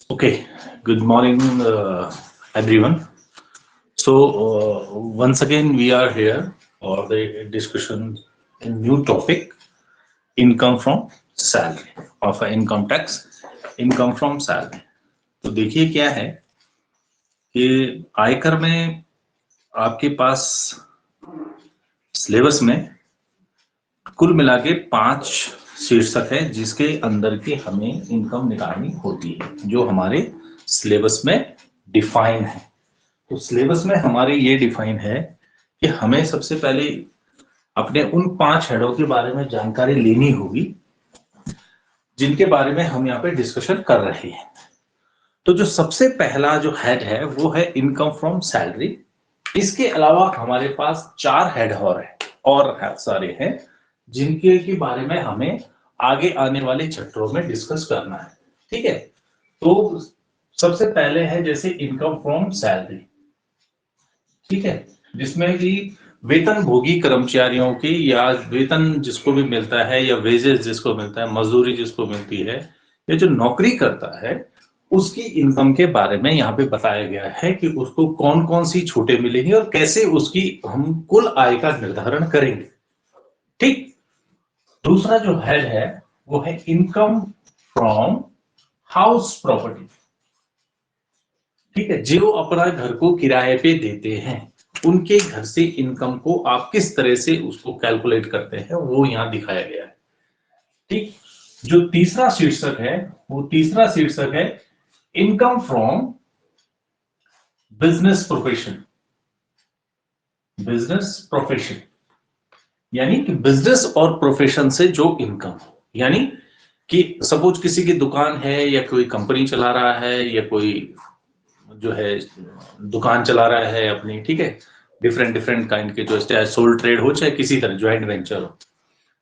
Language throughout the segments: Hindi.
Okay, good morning, everyone. So, once again, we are here for the discussion in new topic, income from salary of income tax, income from salary. तो देखिए क्या है कि आयकर में आपके पास सिलेबस में कुल मिला के 5 शीर्षक है जिसके अंदर की हमें इनकम निकालनी होती है जो हमारे सिलेबस में डिफाइन है। तो सिलेबस में हमारे ये डिफाइन है कि हमें सबसे पहले अपने उन 5 हेडों के बारे में जानकारी लेनी होगी जिनके बारे में हम यहाँ पे डिस्कशन कर रहे हैं। तो जो सबसे पहला जो हेड है वो है इनकम फ्रॉम सैलरी। इसके अलावा हमारे पास 4 हेड और सारे हैं जिनके के बारे में हमें आगे आने वाले चैप्टरों में डिस्कस करना है। ठीक है, तो सबसे पहले है जैसे इनकम फ्रॉम सैलरी, ठीक है, जिसमें कि वेतन भोगी कर्मचारियों की या वेतन जिसको भी मिलता है या वेजेस जिसको मिलता है, मजदूरी जिसको मिलती है, या जो नौकरी करता है उसकी इनकम के बारे में यहाँ पे बताया गया है कि उसको कौन कौन सी छूटें मिलेंगी और कैसे उसकी हम कुल आय का निर्धारण करेंगे। ठीक, दूसरा जो हेड है वो है इनकम फ्रॉम हाउस प्रॉपर्टी। ठीक है, जो अपना घर को किराए पे देते हैं उनके घर से इनकम को आप किस तरह से उसको कैलकुलेट करते हैं वो यहां दिखाया गया है। ठीक, जो तीसरा शीर्षक है वो तीसरा शीर्षक है income from business profession. Business profession यानी कि बिजनेस और प्रोफेशन से जो इनकम, यानी कि सपोज किसी की दुकान है या कोई कंपनी चला रहा है या कोई जो है दुकान चला रहा है अपनी, ठीक है, डिफरेंट डिफरेंट काइंड के, जो चाहे सोल ट्रेड हो चाहे किसी तरह ज्वाइंट वेंचर हो,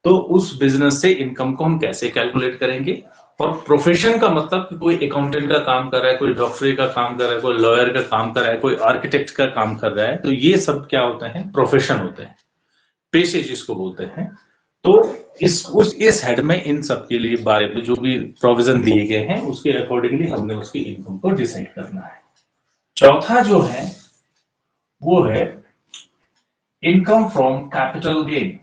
तो उस बिजनेस से इनकम को हम कैसे कैलकुलेट करेंगे। और प्रोफेशन का मतलब कि कोई अकाउंटेंट का काम कर रहा है, कोई डॉक्टरी का काम कर रहा है, कोई लॉयर का काम कर रहा है, कोई आर्किटेक्ट का काम कर रहा है, तो ये सब क्या होते हैं, प्रोफेशन होते हैं, पेशे जिसको बोलते हैं। तो इस हेड में इन सब के लिए बारे में जो भी प्रोविजन दिए गए हैं उसके अकॉर्डिंगली हमने उसकी इनकम को डिसाइड करना है। चौथा जो है वो है income from capital gain.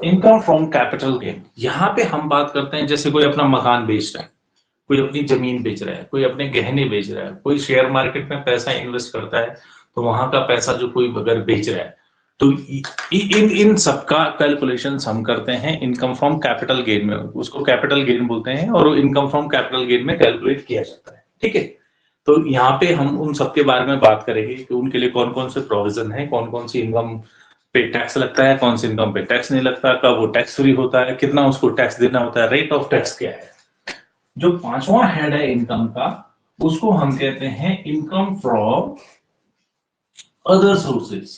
Income from capital gain, यहां पे हम बात करते हैं जैसे कोई अपना मकान बेच रहा है, कोई अपनी जमीन बेच रहा है, कोई अपने गहने बेच रहा है, कोई शेयर मार्केट में पैसा इन्वेस्ट करता है तो वहां का पैसा जो कोई अगर बेच रहा है, तो इन इन सब का कैलकुलेशन हम करते हैं इनकम फ्रॉम कैपिटल गेन में, उसको कैपिटल गेन बोलते हैं और इनकम फ्रॉम कैपिटल गेन में कैलकुलेट किया जाता है। ठीक है, तो यहाँ पे हम उन सब के बारे में बात करेंगे कि उनके लिए कौन कौन से प्रोविजन है, कौन कौन सी इनकम पे टैक्स लगता है, कौन सी इनकम पे टैक्स नहीं लगता, कब वो टैक्स फ्री होता है, कितना उसको टैक्स देना होता है, रेट ऑफ टैक्स क्या है। जो पांचवा हेड है इनकम का उसको हम कहते हैं income from other sources.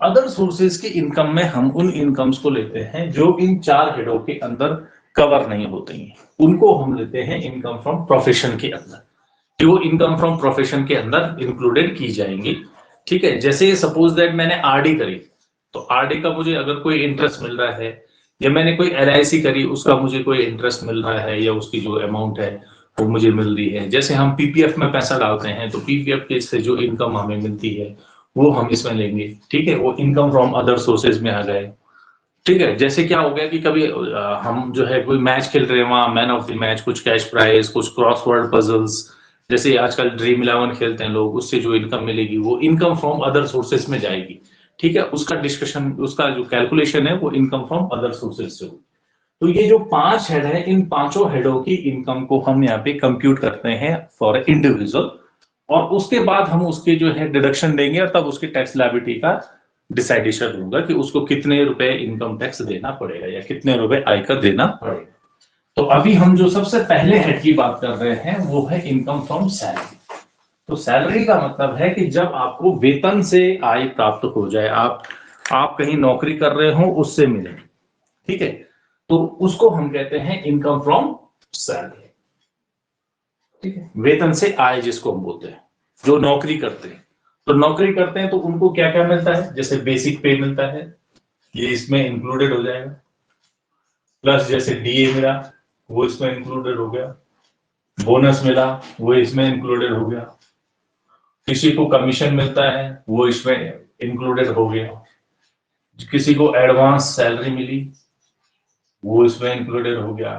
Other sources की इनकम में हम उन इनकम्स को लेते हैं जो इन 4 हेडों के अंदर कवर नहीं होते हैं, उनको हम लेते हैं इनकम फ्रॉम प्रोफेशन के अंदर, कि वो इनकम फ्रॉम प्रोफेशन के अंदर इंक्लूडेड की जाएंगी। ठीक है, जैसे सपोज दैट मैंने आरडी करी, तो आरडी का मुझे अगर कोई इंटरेस्ट मिल रहा है, या मैंने कोई एलआईसी करी उसका मुझे कोई इंटरेस्ट मिल रहा है, या उसकी जो अमाउंट है वो मुझे मिल रही है, जैसे हम पीपीएफ में पैसा डालते हैं तो पीपीएफ के से जो इनकम हमें मिलती है वो हम इसमें लेंगे। ठीक है, वो इनकम फ्रॉम अदर सोर्सेज में आ गए। ठीक है, जैसे क्या हो गया कि कभी हम जो है कोई मैच खेल रहे हैं, वहां मैन ऑफ द मैच, कुछ कैश प्राइज, कुछ क्रॉसवर्ड पजल्स, जैसे आजकल ड्रीम 11 खेलते हैं लोग, उससे जो इनकम मिलेगी वो इनकम फ्रॉम अदर सोर्सेज में जाएगी। ठीक है, उसका डिस्कशन, उसका जो कैलकुलेशन है वो इनकम फ्रॉम अदर सोर्सेज से हो। तो ये जो 5 हेड है, इन पांचों हेडों की इनकम को हम यहाँ पे कंप्यूट करते हैं फॉर इंडिविजुअल, और उसके बाद हम उसके जो है डिडक्शन देंगे और तब उसकी टैक्स लायबिलिटी का डिसाइडेशन होगा कि उसको कितने रुपए इनकम टैक्स देना पड़ेगा या कितने रुपए आयकर देना पड़ेगा। तो अभी हम जो सबसे पहले हेड की बात कर रहे हैं वो है इनकम फ्रॉम सैलरी। तो सैलरी का मतलब है कि जब आपको वेतन से आय प्राप्त हो जाए, आप कहीं नौकरी कर रहे हो उससे मिले, ठीक है, तो उसको हम कहते हैं इनकम फ्रॉम सैलरी। ठीक है, वेतन से आय जिसको हम बोलते हैं, जो नौकरी करते हैं, तो नौकरी करते हैं तो उनको क्या क्या मिलता है, जैसे बेसिक पे मिलता है, ये इसमें इंक्लूडेड हो जाएगा, प्लस जैसे डीए मिला वो इसमें इंक्लूडेड हो गया, बोनस मिला वो इसमें इंक्लूडेड हो गया, किसी को कमीशन मिलता है वो इसमें इंक्लूडेड हो गया, किसी को एडवांस सैलरी मिली वो इसमें इंक्लूडेड हो गया,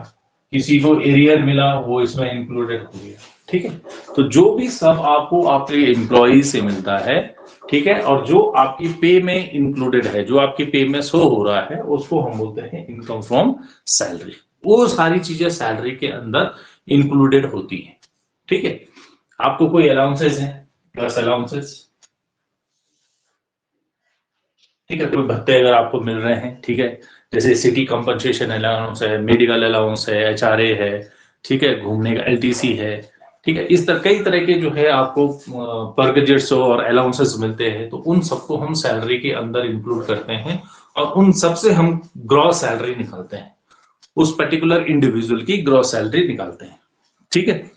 किसी को एरियर मिला वो इसमें इंक्लूडेड हो गया। ठीक है, तो जो भी सब आपको आपके एम्प्लॉय से मिलता है, ठीक है, और जो आपकी पे में इंक्लूडेड है, जो आपकी पे में शो हो रहा है, उसको हम बोलते हैं इनकम फ्रॉम सैलरी। वो सारी चीजें सैलरी के अंदर इंक्लूडेड होती हैं। ठीक है, आपको कोई अलाउंसेस है, प्लस अलाउंसेस, ठीक है, कोई भत्ते अगर आपको मिल रहे हैं, ठीक है, जैसे सिटी कंपनसेशन अलाउंस है, मेडिकल अलाउंस है, एचआरए है, ठीक है, घूमने का एलटीसी है, ठीक है, इस तरह कई तरह के जो है आपको पर गजेट्स और अलाउंसेस मिलते हैं, तो उन सबको हम सैलरी के अंदर इंक्लूड करते हैं और उन सबसे हम ग्रॉस सैलरी निकालते हैं, उस पर्टिकुलर इंडिविजुअल की ग्रॉस सैलरी निकालते हैं। ठीक है,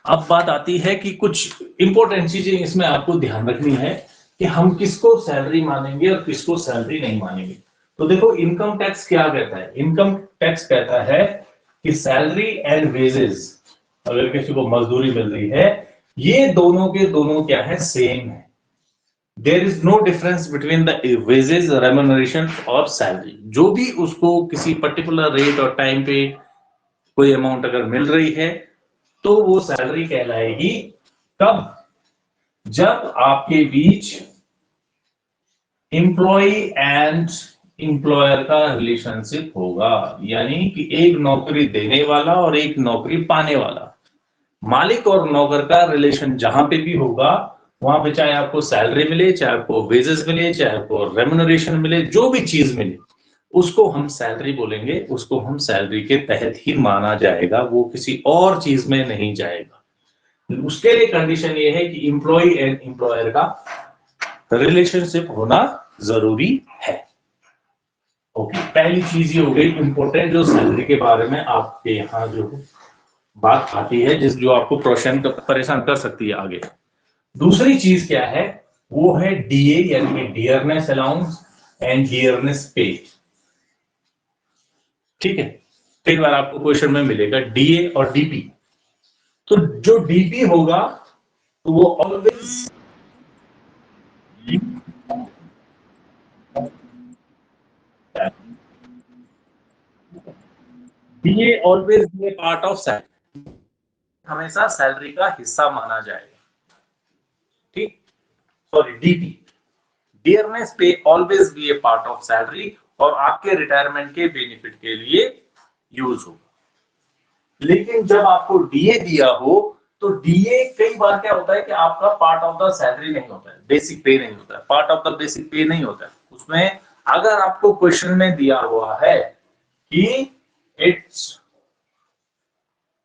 अब बात आती है कि कुछ इंपॉर्टेंट चीजें इसमें आपको ध्यान रखनी है कि हम किसको सैलरी मानेंगे और किसको सैलरी नहीं मानेंगे। तो देखो, इनकम टैक्स क्या कहता है? इनकम टैक्स कहता है कि सैलरी एंड वेजेस, अगर किसी को मजदूरी मिल रही है, ये दोनों के दोनों क्या है? सेम है। There is no difference between the wages, remuneration और सैलरी। जो भी उसको किसी पर्टिकुलर रेट और टाइम पे कोई अमाउंट अगर मिल रही है तो वो सैलरी कहलाएगी। कब? जब आपके बीच एम्प्लॉय एंड एम्प्लॉयर का रिलेशनशिप होगा, यानी कि एक नौकरी देने वाला और एक नौकरी पाने वाला, मालिक और नौकर का रिलेशन जहां पे भी होगा, वहां पे चाहे आपको सैलरी मिले, चाहे आपको वेजेस मिले, चाहे आपको रेम्यूनरेशन मिले, जो भी चीज मिले उसको हम सैलरी बोलेंगे, उसको हम सैलरी के तहत ही माना जाएगा, वो किसी और चीज में नहीं जाएगा। उसके लिए कंडीशन ये है कि एम्प्लॉय एंड एम्प्लॉयर का रिलेशनशिप होना जरूरी है। ओके, पहली चीज ये हो गई इंपॉर्टेंट, जो सैलरी के बारे में आपके यहाँ जो बात आती है, जिस जो आपको परेशान कर सकती है आगे। दूसरी चीज क्या है? वो है डीए, यानी डियरनेस अलाउंस एंड डियरनेस पे। ठीक है, कई बार आपको क्वेश्चन में मिलेगा डीए और डीपी। तो जो डीपी होगा तो वो always DA always be A part of salary, हमेशा सैलरी का हिस्सा माना जाएगा। ठीक, सॉरी, डीपी, डियरनेस पे always be A part of salary, और आपके रिटायरमेंट के बेनिफिट के लिए यूज होगा। लेकिन जब आपको डीए दिया हो तो डीए कई बार क्या होता है कि आपका पार्ट ऑफ द सैलरी नहीं होता है, बेसिक पे नहीं होता है, पार्ट ऑफ द बेसिक पे नहीं होता है। उसमें अगर आपको क्वेश्चन में दिया हुआ है कि इट्स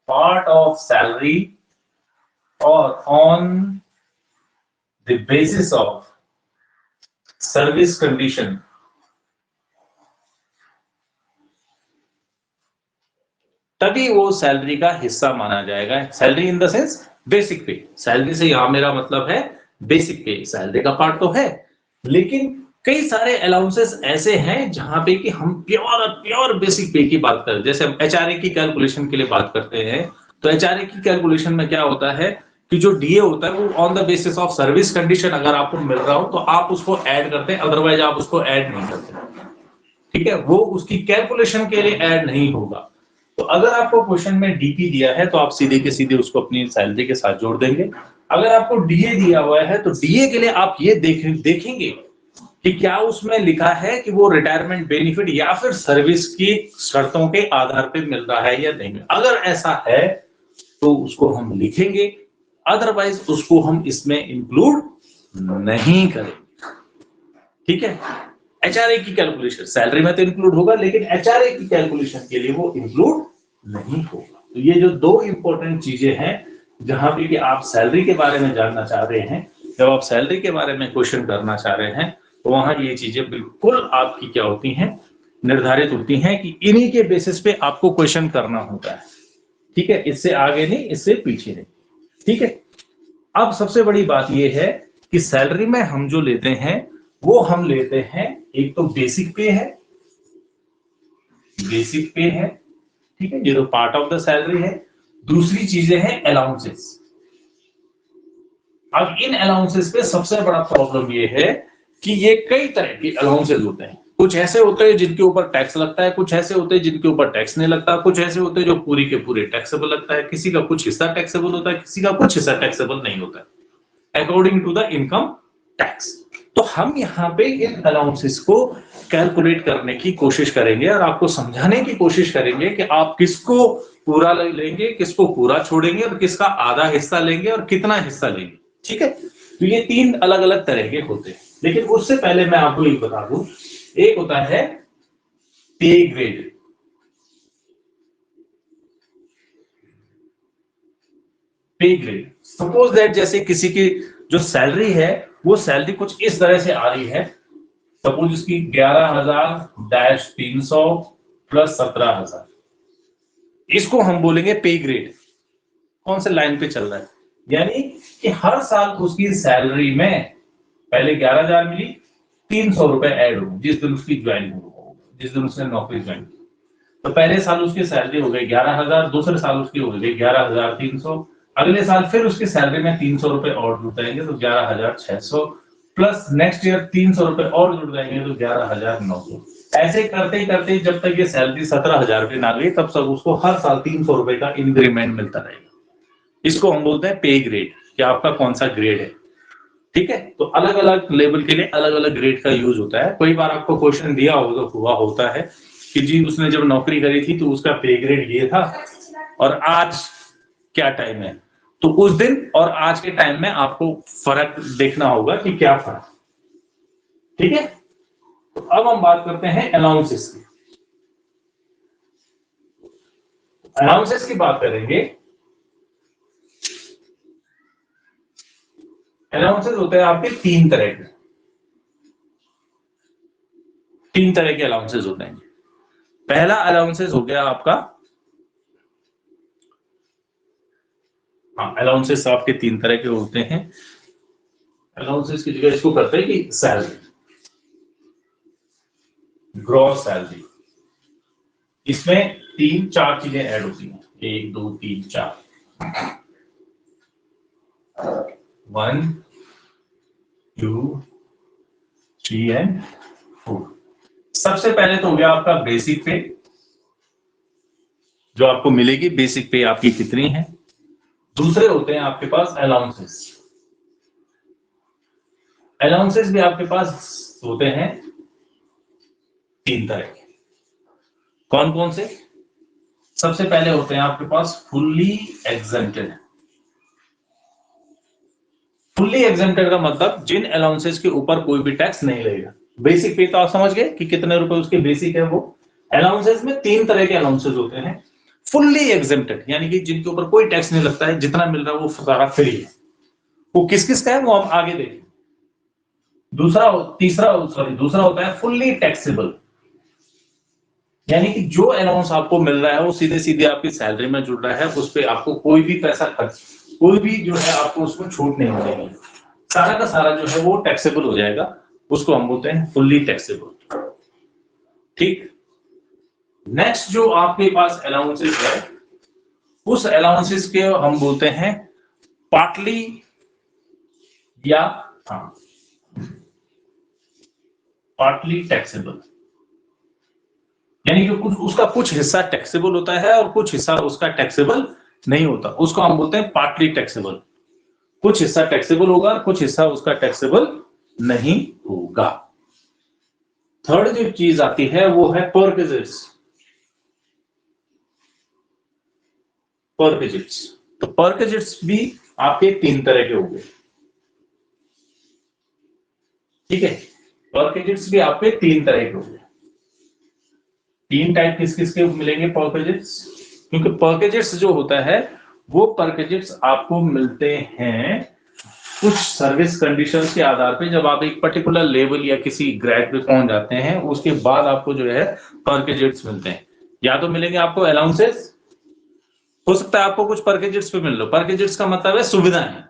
पार्ट ऑफ सैलरी और on the basis of service condition, तभी वो सैलरी का हिस्सा माना जाएगा। Salary in the sense basic पे, सैलरी से यहां मेरा मतलब है बेसिक पे, सैलरी का पार्ट तो है, लेकिन कई सारे अलाउंसेस ऐसे हैं जहां पे कि हम प्योर बेसिक पे की बात करें। जैसे हम एचआरए की कैलकुलेशन के लिए बात करते हैं, तो एचआरए की कैलकुलेशन में क्या होता है कि जो डीए होता है वो on the basis of service condition अगर आपको मिल रहा हो तो आप उसको ऐड करते हैं, अदरवाइज आप उसको ऐड नहीं करते। ठीक है, वो उसकी कैलकुलेशन के लिए ऐड नहीं होगा। तो अगर आपको क्वेश्चन में डीपी दिया है तो आप सीधे के सीधे उसको अपनी सैलरी के साथ जोड़ देंगे। अगर आपको डीए दिया हुआ है तो डीए के लिए आप ये देखेंगे कि क्या उसमें लिखा है कि वो रिटायरमेंट बेनिफिट या फिर सर्विस की शर्तों के आधार पर मिल रहा है या नहीं। अगर ऐसा है तो उसको हम लिखेंगे, अदरवाइज उसको हम इसमें इंक्लूड नहीं करेंगे। ठीक है, एचआरए की कैलकुलेशन सैलरी में तो इंक्लूड होगा, लेकिन एचआरए की कैलकुलेशन के लिए वो इंक्लूड नहीं होगा। तो ये जो दो इंपॉर्टेंट चीजें हैं जहां पे कि आप सैलरी के बारे में जानना चाह रहे हैं, जब आप सैलरी के बारे में क्वेश्चन करना चाह रहे हैं, तो वहां ये चीजें बिल्कुल आपकी क्या होती हैं, निर्धारित होती हैं कि इन्हीं के बेसिस पे आपको क्वेश्चन करना होता है। ठीक है, इससे आगे नहीं, इससे पीछे नहीं। ठीक है, अब सबसे बड़ी बात यह है कि सैलरी में हम जो लेते हैं वो हम लेते हैं, एक तो बेसिक पे है, बेसिक पे है, ठीक है, ये तो पार्ट ऑफ द सैलरी है। दूसरी चीजें हैं अलाउंसेस। अब इन अलाउंसेस पे सबसे बड़ा प्रॉब्लम ये है कि ये कई तरह के अलाउंसेस होते हैं। कुछ ऐसे होते हैं जिनके ऊपर टैक्स लगता है, कुछ ऐसे होते हैं जिनके ऊपर टैक्स नहीं लगता, कुछ ऐसे होते हैं जो पूरी के पूरे टैक्सेबल लगता है, किसी का कुछ हिस्सा टैक्सेबल होता है, किसी का कुछ हिस्सा टैक्सेबल नहीं होता है according to the income tax. तो हम यहाँ पे इन अलाउंसेस को कैलकुलेट करने की कोशिश करेंगे और आपको समझाने की कोशिश करेंगे कि आप किसको पूरा लेंगे, किसको पूरा छोड़ेंगे और किसका आधा हिस्सा लेंगे और कितना हिस्सा लेंगे। ठीक है, तो ये तीन अलग अलग तरह के होते हैं। लेकिन उससे पहले मैं आपको एक बता दूं, एक होता है पे ग्रेड। पे ग्रेड, सपोज दैट जैसे किसी की जो सैलरी है वो सैलरी कुछ इस तरह से आ रही है, सपोज इसकी 11,000-300 प्लस 17,000, इसको हम बोलेंगे पे ग्रेड। कौन से लाइन पे चल रहा है, यानी कि हर साल उसकी सैलरी में पहले 11,000 मिली, 300 रुपए ऐड हो जिस दिन उसकी ज्वाइन हो, जिस दिन उसने नौकरी ज्वाइन की। तो पहले साल उसकी सैलरी हो गई 11,000, दूसरे साल उसकी हो गई 11,300, अगले साल फिर उसकी सैलरी में 300 रुपए और जुड़ जाएंगे तो 11,600, प्लस नेक्स्ट ईयर 300 रुपए और जुड़ जाएंगे तो 11,900। ऐसे करते करते जब तक ये सैलरी 17,000 रुपए ना गई तब तक उसको हर साल 300 रुपए का इंक्रीमेंट मिलता रहेगा। इसको हम बोलते हैं पे ग्रेड, कि आपका कौन सा ग्रेड है। ठीक है, तो अलग अलग लेवल के लिए अलग अलग ग्रेड का यूज होता है। कई बार आपको क्वेश्चन दिया हुआ होता है कि जी उसने जब नौकरी करी थी तो उसका पे ग्रेड ये था और आज क्या टाइम है, तो उस दिन और आज के टाइम में आपको फर्क देखना होगा कि क्या फर्क। ठीक है, तो अब हम बात करते हैं अलाउंसेस की। अलाउंसेस की बात करेंगे। अलाउंसेस होते हैं आपके तीन तरह के, तीन तरह के अलाउंसेस होते हैं। पहला अलाउंसेस हो गया आपका, हाँ अलाउंसेस आपके तीन तरह के होते हैं। अलाउंसेस की जगह इसको करते हैं कि सैलरी, ग्रॉस सैलरी। इसमें तीन चार चीजें ऐड होती हैं, 1 2 3 4, 1 2 3 एंड 4। सबसे पहले तो हो गया आपका बेसिक पे, जो आपको मिलेगी बेसिक पे आपकी कितनी है। दूसरे होते हैं आपके पास अलाउंसेस। अलाउंसेस भी आपके पास होते हैं तीन तरह के। कौन कौन से? सबसे पहले होते हैं आपके पास फुल्ली एग्जेम्प्टेड। फुल्ली एग्जेम्प्टेड का मतलब जिन अलाउंसेस के ऊपर कोई भी टैक्स नहीं लगेगा। बेसिक पे तो आप समझ गए कि कितने रुपए उसके बेसिक है वो। अलाउंसेस में तीन तरह के अलाउंसेस होते हैं। फुल्ली एग्जेम्प्टेड यानी कि जिनके ऊपर कोई टैक्स नहीं लगता है, जितना मिल रहा है वो सारा फ्री है। वो किस किस का है वो हम आगे देखें। दूसरा होता है फुल्ली टैक्सेबल, यानी कि जो अलाउंस आपको मिल रहा है वो सीधे सीधे आपकी सैलरी में जुड़ रहा है, उस पर आपको कोई भी पैसा खर्च, कोई भी जो है आपको उसमें छूट नहीं मिलेगी, सारा का सारा जो है वो टैक्सेबल हो जाएगा। उसको हम बोलते हैं फुल्ली टैक्सेबल। ठीक, नेक्स्ट जो आपके पास अलाउंसेस है उस अलाउंसेस के हम बोलते हैं पार्टली या पार्टली टैक्सेबल, यानी कि कुछ उसका कुछ हिस्सा टैक्सेबल होता है और कुछ हिस्सा उसका टैक्सेबल नहीं होता। उसको हम बोलते हैं पार्टली टैक्सेबल। कुछ हिस्सा टैक्सेबल होगा, कुछ हिस्सा उसका टैक्सेबल नहीं होगा। थर्ड जो चीज आती है वो है परकेजेस। परकेजेस, तो परकेजेस भी आपके तीन तरह के होंगे। ठीक है, परकेजेस भी आपके तीन तरह के होंगे। तीन टाइप किस किस के मिलेंगे परकेजेस? क्योंकि परकेजेस जो होता है वो परकेजेस आपको मिलते हैं कुछ सर्विस कंडीशंस के आधार पे। जब आप एक पर्टिकुलर लेवल या किसी ग्रेड पे पहुंच जाते हैं उसके बाद आपको जो है परकेजेस मिलते हैं। या तो मिलेंगे आपको अलाउंसेस, हो सकता है आपको कुछ परकेजेस पे मिल लो। परकेजेस का मतलब है सुविधाएं,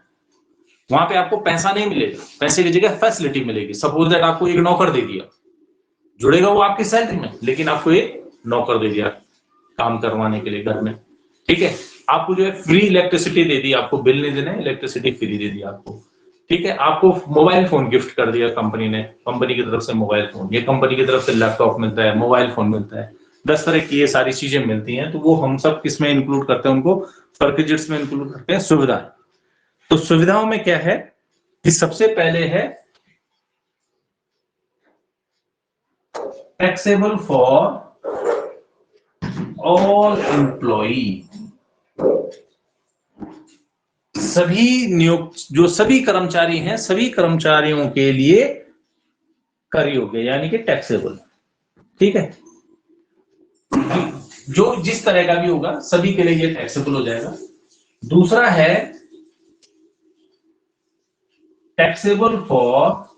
वहां पे आपको पैसा नहीं मिलेगा, पैसे की जगह फैसिलिटी मिलेगी। सपोज दैट आपको एक नौकर दे दिया, जुड़ेगा वो आपकी सैलरी में, लेकिन आपको एक नौकर दे दिया, काम करवाने के लिए घर में, ठीक है। आपको जो है फ्री इलेक्ट्रिसिटी दे दी, आपको बिल नहीं देना, इलेक्ट्रिसिटी फ्री दे दी आपको, ठीक है। आपको मोबाइल फोन गिफ्ट कर दिया कंपनी ने, कंपनी की तरफ से मोबाइल फोन, ये कंपनी की तरफ से लैपटॉप मिलता है, मोबाइल फोन मिलता है, 10 तरह की ये सारी चीजें मिलती हैं। तो वो हम सब किसमें इंक्लूड करते हैं, उनको परकेजेस में इंक्लूड करते हैं, सुविधा। तो सुविधाओं में क्या है कि सबसे पहले है टैक्सेबल फॉर ऑल एम्प्लॉई, सभी नियुक्त जो सभी कर्मचारी हैं, सभी कर्मचारियों के लिए कर योग्य, यानी कि टैक्सेबल, ठीक है। जो जिस तरह का भी होगा सभी के लिए ये टैक्सेबल हो जाएगा। दूसरा है टैक्सेबल फॉर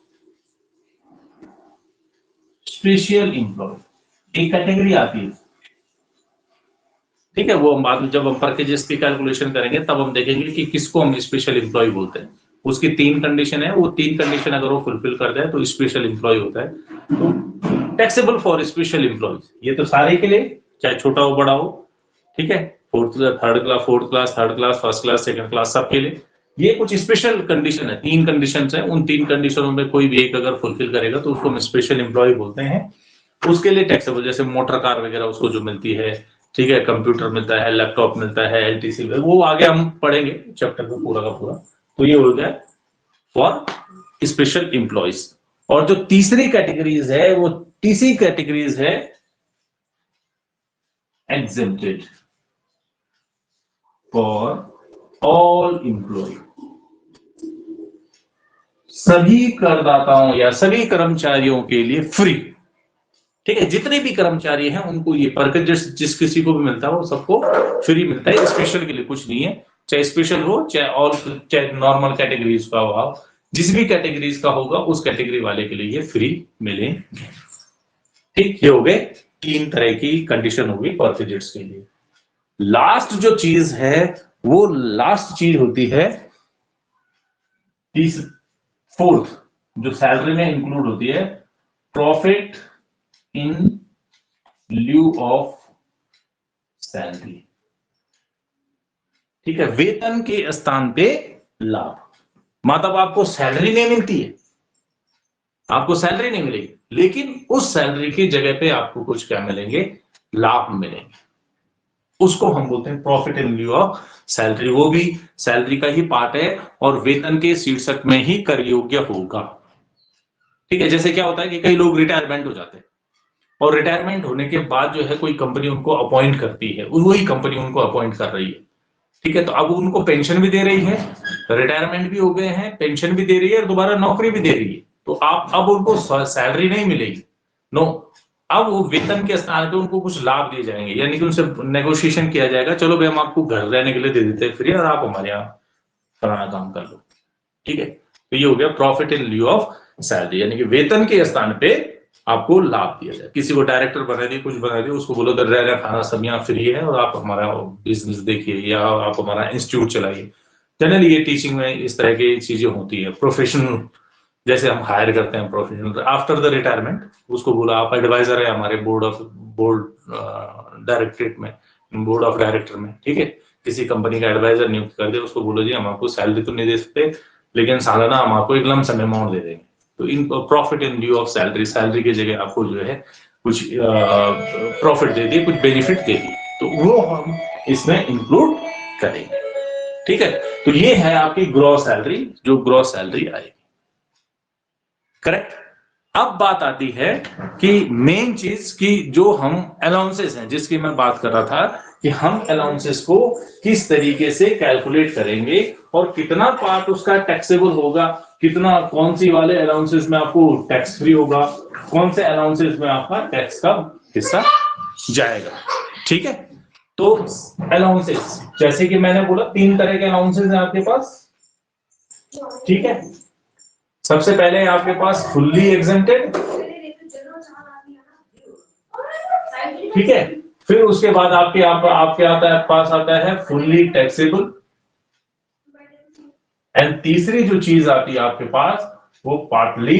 स्पेशल एम्प्लॉय, एक कैटेगरी आती है, ठीक है। वो हम बाद में जब हम परकेजेस की कैलकुलेशन करेंगे तब हम देखेंगे कि किसको हम स्पेशल एम्प्लॉय बोलते हैं। उसकी 3 कंडीशन है, वो 3 कंडीशन अगर वो फुलफिल कर दे तो स्पेशल एम्प्लॉय होता है। तो टैक्सेबल फॉर स्पेशल एम्प्लॉय, ये तो सारे के लिए, चाहे छोटा हो बड़ा हो, ठीक है, fourth class, third class, first class, second class, सबके लिए। ये कुछ स्पेशल कंडीशन है, 3 कंडीशन है, उन 3 कंडीशनों में कोई भी एक अगर फुलफिल करेगा तो उसको हम स्पेशल एम्प्लॉय बोलते हैं, उसके लिए टैक्सेबल। जैसे मोटर कार वगैरह उसको जो मिलती है, ठीक है, कंप्यूटर मिलता है, लैपटॉप मिलता है, एलटीसी, वो आगे हम पढ़ेंगे चैप्टर को पूरा का पूरा। तो ये हो गया फॉर स्पेशल एम्प्लॉयज। और जो तीसरी कैटेगरीज है वो तीसरी कैटेगरीज है एग्जेम्प्टेड फॉर ऑल एम्प्लॉय, सभी करदाताओं या सभी कर्मचारियों के लिए फ्री, ठीक है। जितने भी कर्मचारी हैं उनको ये परकेज जिस किसी को भी मिलता है वो सबको फ्री मिलता है, स्पेशल के लिए कुछ नहीं है। चाहे स्पेशल हो, चाहे ऑल, चाहे नॉर्मल कैटेगरीज का हो, जिस भी कैटेगरीज का होगा उस कैटेगरी वाले के लिए ये फ्री मिलेंगे, ठीक। ये हो गए 3 तरह की कंडीशन होगी परकेजेस के लिए। लास्ट जो चीज है वो लास्ट चीज होती है फोर्थ, जो सैलरी में इंक्लूड होती है, profit in lieu of salary, ठीक है। वेतन के स्थान पे लाभ, मतलब आपको सैलरी नहीं मिलती है, आपको सैलरी नहीं मिलेगी, लेकिन उस सैलरी की जगह पे आपको कुछ क्या मिलेंगे, लाभ मिलेंगे, उसको हम बोलते हैं profit in lieu of salary. वो भी सैलरी का ही पार्ट है और वेतन के शीर्षक में ही कर योग्य होगा, ठीक है। जैसे क्या होता है कि कई लोग रिटायरमेंट हो जाते हैं और रिटायरमेंट होने के बाद जो है कोई कंपनी उनको अपॉइंट करती है, वही कंपनी उनको अपॉइंट कर रही है, ठीक है। तो अब उनको पेंशन भी दे रही है, रिटायरमेंट भी हो गए हैं, पेंशन भी दे रही है और दोबारा नौकरी भी दे रही है। तो आप अब उनको सैलरी नहीं मिलेगी, नो, अब वो वेतन के स्थान पे उनको कुछ लाभ दिए जाएंगे, यानी कि उनसे नेगोशिएशन किया जाएगा, चलो भाई हम आपको घर रहने के लिए दे देते हैं फ्री और आप हमारे यहाँ फलाना काम कर लो, ठीक है। तो ये हो गया profit in lieu of salary, यानी कि वेतन के स्थान पे आपको लाभ दिया जाए। किसी को डायरेक्टर बना दिए, कुछ बना दिया, उसको बोलो रहना खाना सब यहाँ फ्री है और आप हमारा बिजनेस देखिए या आप हमारा इंस्टीट्यूट चलाइए। जनरली ये टीचिंग में इस तरह की चीजें होती है। प्रोफेशनल, जैसे हम हायर करते हैं प्रोफेशनल आफ्टर द रिटायरमेंट, उसको बोला आप एडवाइजर है हमारे बोर्ड डायरेक्टरेट में, बोर्ड ऑफ डायरेक्टर में, ठीक है। किसी कंपनी का एडवाइजर नियुक्त कर दे, उसको बोलो जी हम आपको सैलरी तो नहीं दे सकते, लेकिन सालाना हम आपको एक लमसम अमाउंट दे देंगे। तो in profit in lieu of salary, salary की जगह आपको जो है कुछ प्रॉफिट दे दिए, कुछ बेनिफिट दे दिए, तो वो हम इसमें इंक्लूड करेंगे, ठीक है। तो ये है आपकी ग्रॉस सैलरी, जो ग्रॉस सैलरी आएगी, करेक्ट। अब बात आती है कि मेन चीज की जो हम अलाउंसेस हैं, जिसकी मैं बात कर रहा था कि हम अलाउंसेस को किस तरीके से कैलकुलेट करेंगे और कितना पार्ट उसका टैक्सेबल होगा, कितना, कौन सी वाले अलाउंसेस में आपको टैक्स फ्री होगा, कौन से अलाउंसेस में आपका टैक्स का हिस्सा जाएगा, ठीक है। तो अलाउंसेस, जैसे कि मैंने बोला 3 तरह के अलाउंसेस हैं आपके पास, ठीक है। सबसे पहले आपके पास फुल्ली एग्जेम्प्टेड, ठीक है। फिर उसके बाद आपके पास आता है फुल्ली टैक्सेबल, एंड तीसरी जो चीज आती है आपके पास वो पार्टली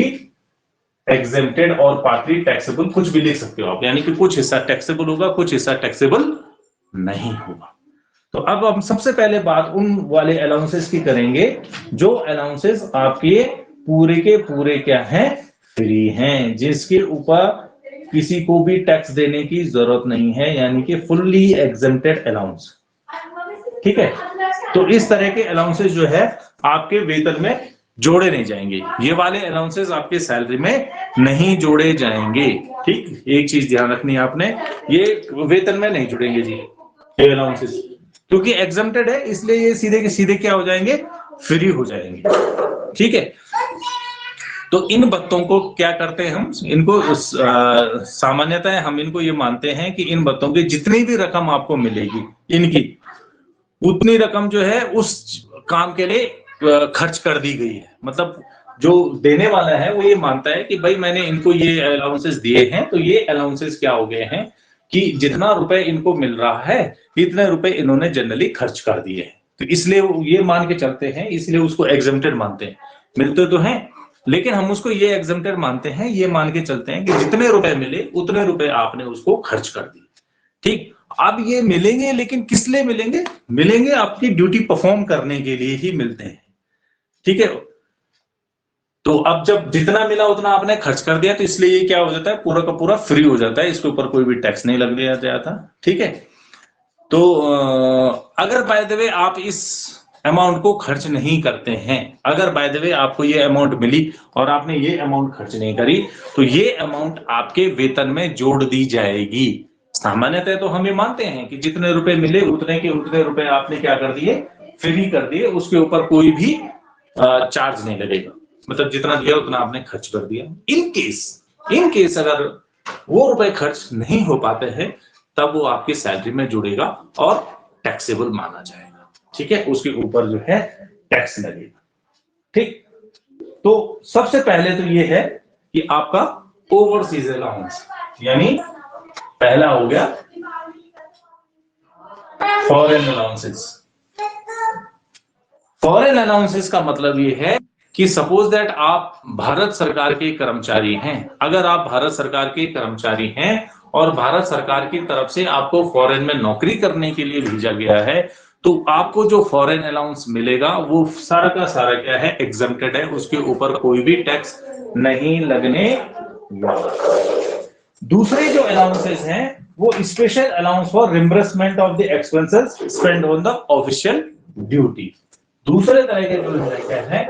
एग्जेम्प्टेड और पार्टली टैक्सेबल, कुछ भी लिख सकते हो आप, यानी कि कुछ हिस्सा टैक्सेबल होगा, कुछ हिस्सा टैक्सेबल नहीं होगा। तो अब हम सबसे पहले बात उन वाले अलाउंसेस की करेंगे जो अलाउंसेस आपके पूरे क्या हैं, फ्री हैं, जिसके ऊपर किसी को भी टैक्स देने की जरूरत नहीं है, यानी कि फुल्ली एग्जेम्प्टेड अलाउंस। ठीक है, तो इस तरह के अलाउंसेस जो है आपके वेतन में जोड़े नहीं जाएंगे, ये वाले अलाउंसेस आपके सैलरी में नहीं जोड़े जाएंगे। ठीक, एक चीज ध्यान रखनी है आपने, ये वेतन में नहीं जुड़ेंगे जी ये अलाउंसेस, क्योंकि एग्जम्प्टेड है, इसलिए ये सीधे के सीधे क्या हो जाएंगे, फ्री हो जाएंगे। ठीक है, तो इन भत्तों को क्या करते हैं हम, इनको सामान्यतः हम इनको ये मानते हैं कि इन भत्तों की जितनी भी रकम आपको मिलेगी, इनकी उतनी रकम जो है उस काम के लिए खर्च कर दी गई है। मतलब जो देने वाला है वो ये मानता है कि भाई मैंने इनको ये अलाउंसेस दिए हैं, तो ये अलाउंसेस क्या हो गए हैं कि जितना रुपए इनको मिल रहा है इतने रुपए इन्होंने जनरली खर्च कर दिए हैं, तो इसलिए वो ये मान के चलते हैं, इसलिए उसको एग्जम्प्टेड मानते हैं। मिलते तो हैं लेकिन हम उसको ये एग्जम्प्टेड मानते हैं, ये मान के चलते हैं कि जितने रुपए मिले उतने रुपए आपने उसको खर्च कर दिए। ठीक, अब ये मिलेंगे लेकिन किस लिए मिलेंगे, मिलेंगे आपकी ड्यूटी परफॉर्म करने के लिए ही मिलते हैं। ठीक है, तो अब जब जितना मिला उतना आपने खर्च कर दिया, तो इसलिए ये क्या हो जाता है, पूरा का पूरा फ्री हो जाता है, इसके ऊपर कोई भी टैक्स नहीं लग दिया जाता। ठीक है, तो अगर बाय द वे आप इस अमाउंट को खर्च नहीं करते हैं, अगर बाय द वे आपको ये अमाउंट मिली और आपने ये अमाउंट खर्च नहीं करी, तो ये अमाउंट आपके वेतन में जोड़ दी जाएगी। सामान्यतः तो हम ये मानते हैं कि जितने रुपए मिले उतने के उतने रुपए आपने क्या कर दिए, फ्री कर दिए, उसके ऊपर कोई भी चार्ज नहीं लगेगा, मतलब जितना दिया उतना आपने खर्च कर दिया। इन केस अगर वो रुपए खर्च नहीं हो पाते हैं, तब वो आपकी सैलरी में जुड़ेगा और टैक्सेबल माना जाएगा। ठीक है, उसके ऊपर जो है टैक्स लगेगा। ठीक, तो सबसे पहले तो ये है कि आपका ओवरसीज अलाउंस, यानी पहला हो गया फॉरेन अलाउंसेस। फॉरेन अलाउंसेस का मतलब ये है कि सपोज दैट आप भारत सरकार के कर्मचारी हैं, अगर आप भारत सरकार के कर्मचारी हैं और भारत सरकार की तरफ से आपको फॉरेन में नौकरी करने के लिए भेजा गया है, तो आपको जो फॉरेन अलाउंस मिलेगा वो सारा का सारा क्या है, एग्जम्प्टेड है, उसके ऊपर कोई भी टैक्स नहीं लगने वाला। दूसरे जो अलाउंसेस हैं वो special allowance for reimbursement of the expenses spend on the official duty. दूसरे तरह के जो क्या है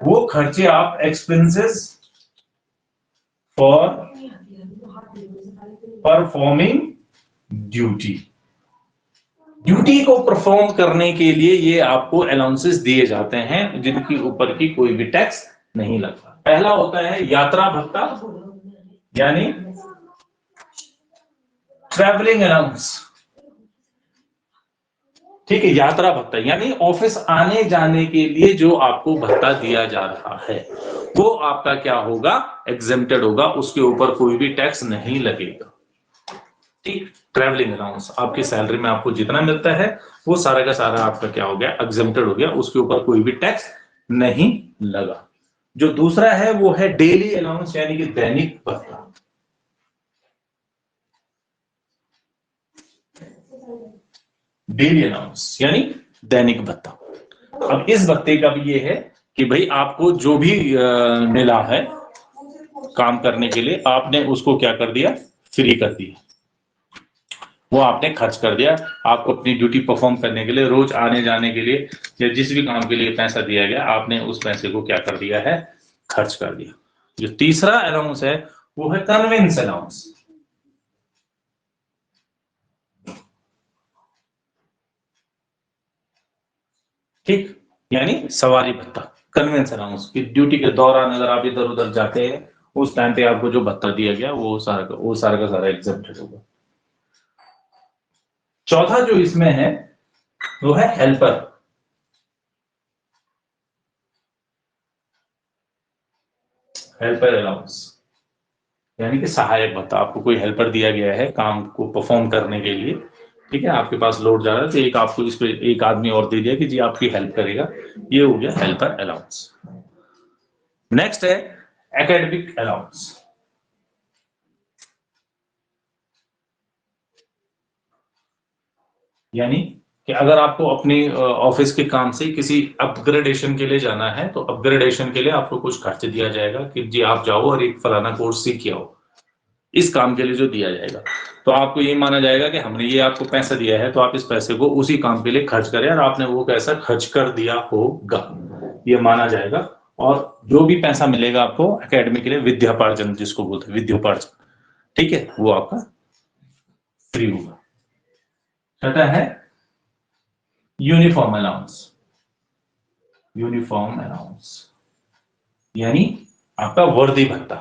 वो खर्चे आप expenses for performing duty, duty को परफॉर्म करने के लिए ये आपको अलाउंसेस दिए जाते हैं, जिनकी ऊपर की कोई भी टैक्स नहीं लगता। पहला होता है यात्रा भत्ता, यानी ट्रैवलिंग अलाउंस। ठीक है, यात्रा भत्ता यानी ऑफिस आने जाने के लिए जो आपको भत्ता दिया जा रहा है वो आपका क्या होगा, एग्जेम्प्टेड होगा, उसके ऊपर कोई भी टैक्स नहीं लगेगा। ठीक, ट्रैवलिंग अलाउंस आपकी सैलरी में आपको जितना मिलता है वो सारा का सारा आपका क्या हो गया, एग्जेम्प्टेड हो गया, उसके ऊपर कोई भी टैक्स नहीं लगा। जो दूसरा है वो है डेली अलाउंस, यानी कि दैनिक भत्ता। डेली अलाउंस यानी दैनिक भत्ता। अब इस भत्ते का भी ये है कि भाई आपको जो भी मिला है काम करने के लिए, आपने उसको क्या कर दिया, फ्री कर दिया, वो आपने खर्च कर दिया। आपको अपनी ड्यूटी परफॉर्म करने के लिए, रोज आने जाने के लिए या जिस भी काम के लिए पैसा दिया गया, आपने उस पैसे को क्या कर दिया है, खर्च कर दिया। जो तीसरा अलाउंस है वो है कन्वेंस अलाउंस। ठीक, यानी सवारी भत्ता, कन्वेंस अलाउंस की ड्यूटी के दौरान अगर आप इधर उधर जाते हैं उस टाइम पे आपको जो भत्ता दिया गया वो सारा का सारा एग्जेम्प्टेड होगा। चौथा जो इसमें है वो है हेल्पर। हेल्पर अलाउंस यानी कि सहायक भत्ता, आपको कोई हेल्पर दिया गया है काम को परफॉर्म करने के लिए। ठीक है, आपके पास लोड जा रहा है तो एक आपको इस पे एक आदमी और दे दिया कि जी आपकी हेल्प करेगा, ये हो गया हेल्पर अलाउंस। नेक्स्ट है एकेडमिक अलाउंस। यानी कि अगर आपको अपनी ऑफिस के काम से किसी अपग्रेडेशन के लिए जाना है तो अपग्रेडेशन के लिए आपको कुछ खर्च दिया जाएगा कि जी आप जाओ और एक फलाना कोर्स सीख के आओ, इस काम के लिए जो दिया जाएगा। तो आपको ये माना जाएगा कि हमने ये आपको पैसा दिया है तो आप इस पैसे को उसी काम के लिए खर्च करें और आपने वो पैसा खर्च कर दिया होगा, ये माना जाएगा। और जो भी पैसा मिलेगा आपको एकेडमी के लिए, विद्यापार्जन जिसको बोलते हैं, विद्योपार्जन, ठीक है, वो आपका फ्री होगा। छठा है यूनिफॉर्म अलाउंस। यूनिफॉर्म अलाउंस यानी आपका वर्दी भत्ता,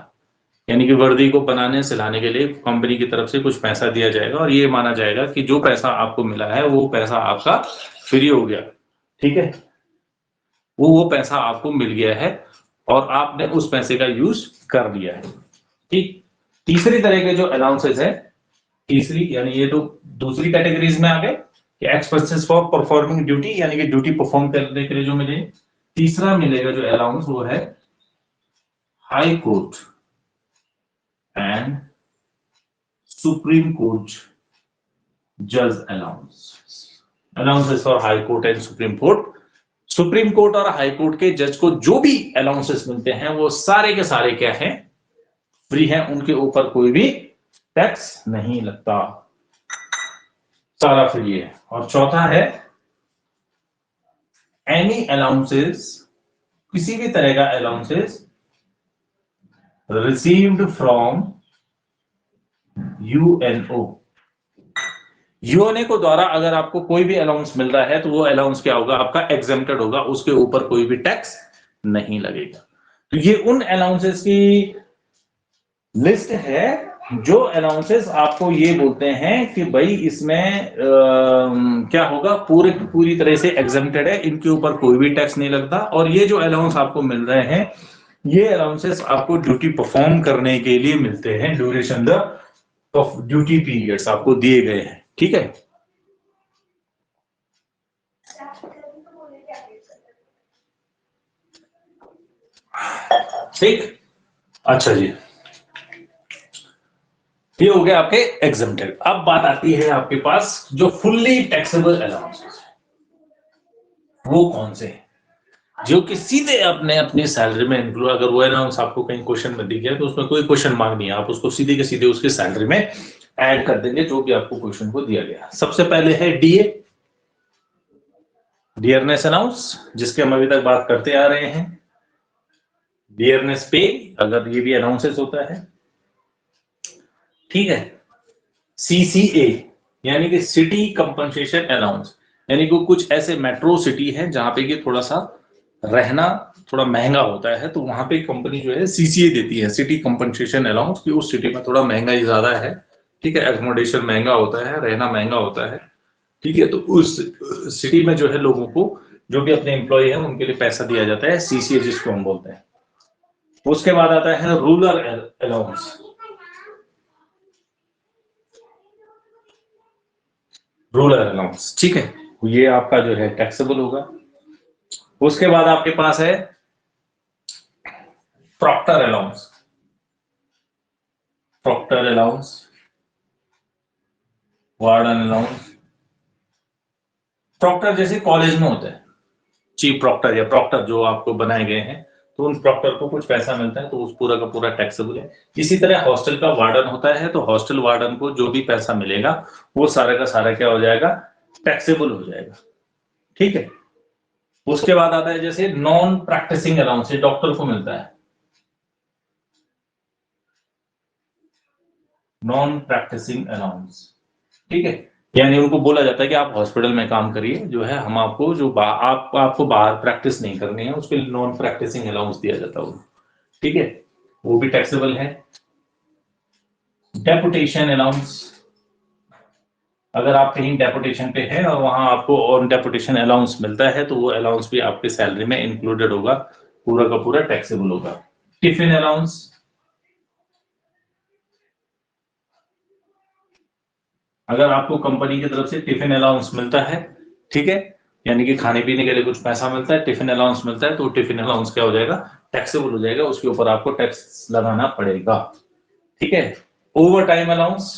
यानी कि वर्दी को बनाने सिलाने के लिए कंपनी की तरफ से कुछ पैसा दिया जाएगा और ये माना जाएगा कि जो पैसा आपको मिला है वो पैसा आपका फ्री हो गया, ठीक है, वो पैसा आपको मिल गया है और आपने उस पैसे का यूज कर लिया है, ठीक। तीसरी तरह के जो अलाउंसेस है, तीसरी यानी ये तो दूसरी कैटेगरीज में आ गए कि एक्सपेंसेस फॉर परफॉर्मिंग ड्यूटी, यानी कि ड्यूटी परफॉर्म करने के लिए जो मिले। तीसरा मिलेगा जो अलाउंस वो है high court and supreme court जज allowance. Allowances for high court and supreme court. Supreme court और हाई कोर्ट के जज को जो भी अलाउंसेस मिलते हैं वो सारे के सारे क्या है, फ्री है, उनके ऊपर कोई भी टैक्स नहीं लगता, सारा फ्री है। और चौथा है एनी अलाउंसेस, किसी भी तरह का allowances received from UNO. UNO को द्वारा अगर आपको कोई भी अलाउंस मिल रहा है तो वो अलाउंस क्या होगा, आपका एग्जेम्प्टेड होगा, उसके ऊपर कोई भी टैक्स नहीं लगेगा। तो ये उन अलाउंसेस की लिस्ट है जो अलाउंसेस आपको ये बोलते हैं कि भाई इसमें क्या होगा, पूरी तरह से एग्जेम्प्टेड है, इनके ऊपर कोई भी टैक्स नहीं लगता। और ये जो अलाउंस आपको मिल रहे हैं ये अलाउंसेस आपको ड्यूटी परफॉर्म करने के लिए मिलते हैं, ड्यूरेशन ऑफ ड्यूटी पीरियड्स आपको दिए गए हैं, ठीक है। ठीक, अच्छा जी, ये हो गया आपके एग्जेम्प्टेड। अब बात आती है आपके पास जो फुल्ली टैक्सेबल अलाउंसेस, वो कौन से हैं जो कि सीधे अपने अपनी सैलरी में इंक्लूड, अगर वो अलाउंस आपको कहीं क्वेश्चन में दिख गया तो उसमें कोई क्वेश्चन मार्क नहीं है, आप उसको सीधे के सीधे उसके सैलरी में ऐड कर देंगे जो भी आपको क्वेश्चन को दिया गया। सबसे पहले है डीए, डियरनेस अलाउंस, जिसके हम अभी तक बात करते आ रहे हैं। डियरनेस पे, अगर ये भी अनाउंसेस होता है, ठीक है। सीसीए यानी कि सिटी कंपनसेशन अलाउंस, यानी कि कुछ ऐसे मेट्रो सिटी है जहां पे कि थोड़ा सा रहना थोड़ा महंगा होता है तो वहां पे कंपनी जो है सीसीए देती है, सिटी कंपनसेशन अलाउंस, कि उस सिटी में थोड़ा महंगाई ज्यादा है, ठीक है, एकोमोडेशन महंगा होता है, रहना महंगा होता है, ठीक है, तो उस सिटी में जो है लोगों को, जो भी अपने एम्प्लॉय है उनके लिए पैसा दिया जाता है, सीसीए जिसको हम बोलते हैं। उसके बाद आता है रूरल अलाउंस। रूरल अलाउंस, ठीक है, ये आपका जो है टैक्सेबल होगा। उसके बाद आपके पास है proctor allowance. Proctor allowance, warden allowance. Proctor जैसे कॉलेज में होता है, चीफ प्रॉक्टर या प्रॉक्टर जो आपको बनाए गए हैं, तो उन प्रॉक्टर को कुछ पैसा मिलता है तो उस पूरा का पूरा टैक्सेबल है। इसी तरह हॉस्टल का वार्डन होता है तो हॉस्टल वार्डन को जो भी पैसा मिलेगा वो सारा का सारा क्या हो जाएगा, टैक्सेबल हो जाएगा, ठीक है। उसके बाद आता है जैसे नॉन प्रैक्टिसिंग अलाउंस, डॉक्टर को मिलता है नॉन प्रैक्टिसिंग अलाउंस, ठीक है, यानी उनको बोला जाता है कि आप हॉस्पिटल में काम करिए, जो है हम आपको जो आपको बाहर प्रैक्टिस नहीं करनी है उसके लिए नॉन प्रैक्टिसिंग अलाउंस दिया जाता है, ठीक है, वो भी टैक्सेबल है। डेपुटेशन अलाउंस, अगर आप कहीं डेपुटेशन पे हैं और वहां आपको ऑन डेपुटेशन अलाउंस मिलता है तो वो अलाउंस भी आपके सैलरी में इंक्लूडेड होगा, पूरा का पूरा टैक्सेबल होगा। टिफिन अलाउंस, अगर आपको कंपनी की तरफ से टिफिन अलाउंस मिलता है, ठीक है, यानी कि खाने पीने के लिए कुछ पैसा मिलता है, टिफिन अलाउंस मिलता है, तो टिफिन अलाउंस क्या हो जाएगा, टैक्सेबल हो जाएगा, उसके ऊपर आपको टैक्स लगाना पड़ेगा, ठीक है। ओवर टाइम अलाउंस,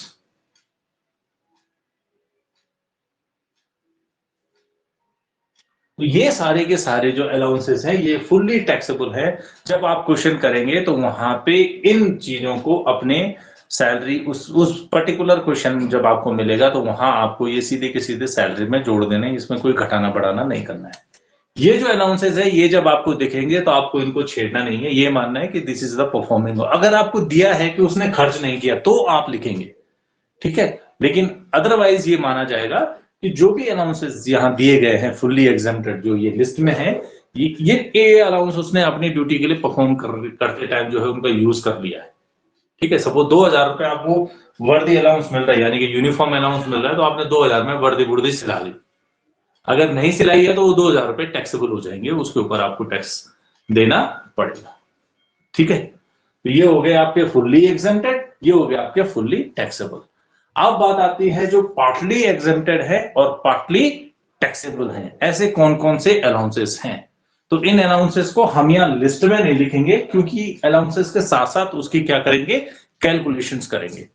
तो ये सारे के सारे जो अलाउंसेस हैं ये फुल्ली टैक्सेबल है। जब आप क्वेश्चन करेंगे तो वहां पे इन चीजों को अपने सैलरी उस पर्टिकुलर क्वेश्चन जब आपको मिलेगा तो वहां आपको ये सीधे के सीधे सैलरी में जोड़ देने, इसमें कोई घटाना बढ़ाना नहीं करना है। ये जो अलाउंसेस है ये जब आपको दिखेंगे तो आपको इनको छेड़ना नहीं है, ये मानना है कि दिस इज द परफॉर्मिंग। अगर आपको दिया है कि उसने खर्च नहीं किया तो आप लिखेंगे, ठीक है। लेकिन अदरवाइज ये माना जाएगा कि जो भी अलाउंसेस यहां दिए गए हैं फुल्ली एग्जेम्प्टेड जो ये लिस्ट में है, ये अलाउंस उसने अपनी ड्यूटी के लिए परफॉर्म करते टाइम जो है उनका यूज कर लिया है, ठीक है। सपोज 2000 रुपए आपको वर्दी अलाउंस मिल रहा है, यानी कि यूनिफॉर्म अलाउंस मिल रहा है, तो आपने 2000 में वर्दी बुर्दी सिला ली। अगर नहीं सिलाई है तो वो 2000 रुपए टैक्सेबल हो जाएंगे, उसके ऊपर आपको टैक्स देना पड़ेगा, ठीक है। तो ये हो गए आपके फुल्ली एग्जेम्प्टेड, ये हो गया आपके फुल्ली टैक्सेबल। अब बात आती है जो पार्टली एग्जेम्प्टेड है और पार्टली टैक्सेबल है, ऐसे कौन कौन से अलाउंसेस हैं। तो इन अलाउंसेस को हम यहां लिस्ट में नहीं लिखेंगे, क्योंकि अलाउंसेस के साथ साथ उसकी क्या करेंगे, कैलकुलेशंस करेंगे,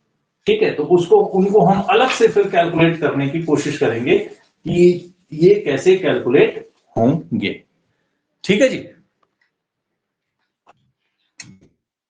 ठीक है। तो उनको हम अलग से फिर कैलकुलेट करने की कोशिश करेंगे कि ये कैसे कैलकुलेट होंगे, ठीक है जी।